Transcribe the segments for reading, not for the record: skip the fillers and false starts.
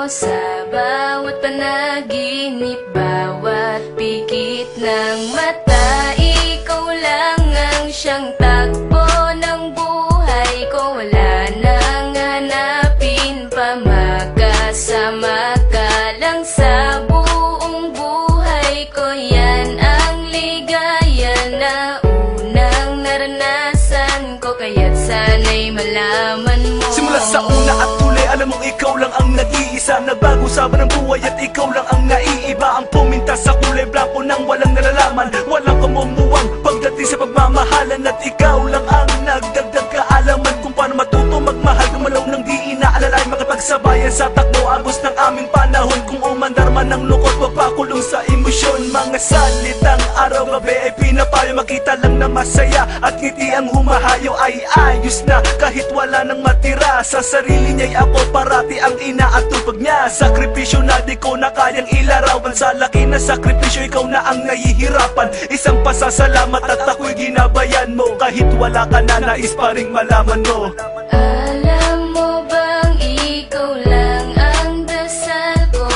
sa bawat panaginip, bawat pikit ng mata. Ikaw lang ang siyang takbo ng buhay ko. Wala nang hanapin pa, makasama ka lang sa buong buhay ko. Yan ang ligaya na unang naranasan ko, kaya't sana'y malaman mo. Simula sa una at tuloy, alam mong ikaw lang ang nag-iisa. Nagbago sa ng buhay at ikaw lang ang naiiba. Ang puminta sa kulay blanco nang walang nalalaman, walang kamumuwang pagdating sa pagmamahalan. At ikaw lang ang nagdagdag kaalaman kung paano matuto magmahal ng malaw ng di inaalalay. Makipagsabayan sa takbo, agos ng aming panahon. Kung umandar man ng lungkot, wag pakulong sa emosyon. Mga salitang araw-gabi ay pinapayo, makita lang na masaya at ngiti ang humahayo. Ay ayos na kahit wala nang matira, sa sarili niya'y ako parati ang inaatupag niya. Sakripisyo na di ko na kayang ilarawan, sa laki na sakripisyo ikaw na ang nahihirapan. Isang pasasalamat at ako'y ginabayan mo, kahit wala ka na nais pa ring malaman mo. Alam mo bang ikaw lang ang dasal ko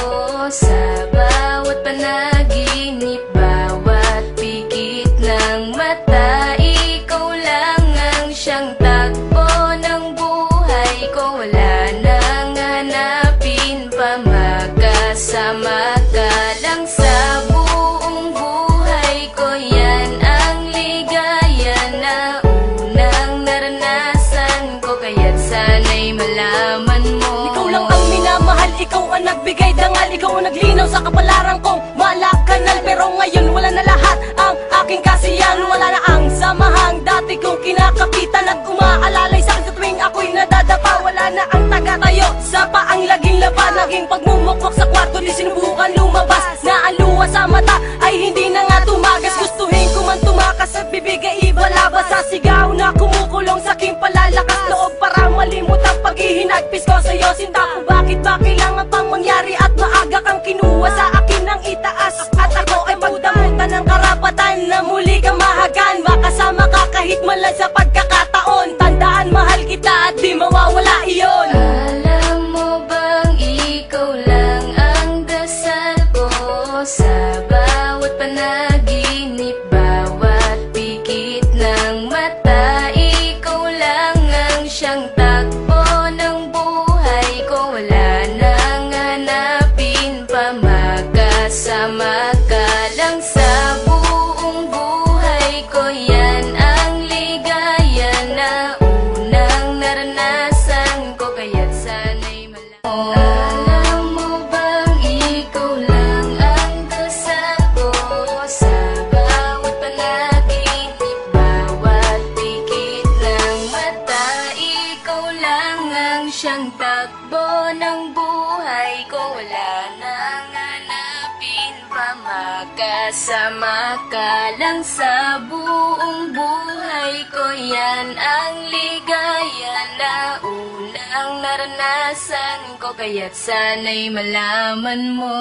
sa bawat panaginip, bawat pikit ng mata. Ikaw lang ang siyang takbo ng buhay ko. Wala nang hanapin pa, makasama ka lang sa buong buhay ko. Yan ang ligaya na unang naranasan ko, kaya't sana'y malaman mo. Ikaw lang ang minamahal, ikaw ang nagbigay dangal, ikaw ang naglinaw sa kapalaran kong malakanal. Pero ngayon wala na lahat ang aking kasiyahan, wala na ang samahang dati kong kinakapitan. At umaalalay sa akin sa tuwing ako'y nadadapa, wala na ang taga-tayo sa paang laging laban. Naging pagmumukwak sa kwarto, di sinubukan lumabas, na ang luha sa mata ay hindi na nga tumagas. Gustuhin ko man tumakas at bibig ay ibalabas, sa sigaw na kumukulong sa aking palalakas loob para malimut ang paghihinagpis ko sa'yo. Sinta ko bakit ba kailangan pang mangyari at maaga kang kinuha sa akin ng itaas. At ako ay pagdamutan ng karapatan na muli kang mahagan, makasama ka kahit man lang sa pagkakataon. Tandaan mahal kita at di mawawala iyon. Alam mo bang ikaw lang ang dasal ko sa bawat panaginip, bawat pikit ng mata. Ikaw lang ang siyang takbo ng buhay ko. Wala nang hanapin pa, makasama ka lang sa buong buhay ko. Yan ang ligaya na unang naranasan ko, kaya't sana'y malaman mo. Alam mo bang ikaw lang ang dasal ko sa bawat panaginip, bawat pikit ng mata. Ikaw lang ang siyang takbo ng buhay ko. Wala nang hanapin pa, makasama ka lang sa buong buhay ko. Yan ang ligaya na unang naranasan ko, kaya't sana'y malaman mo.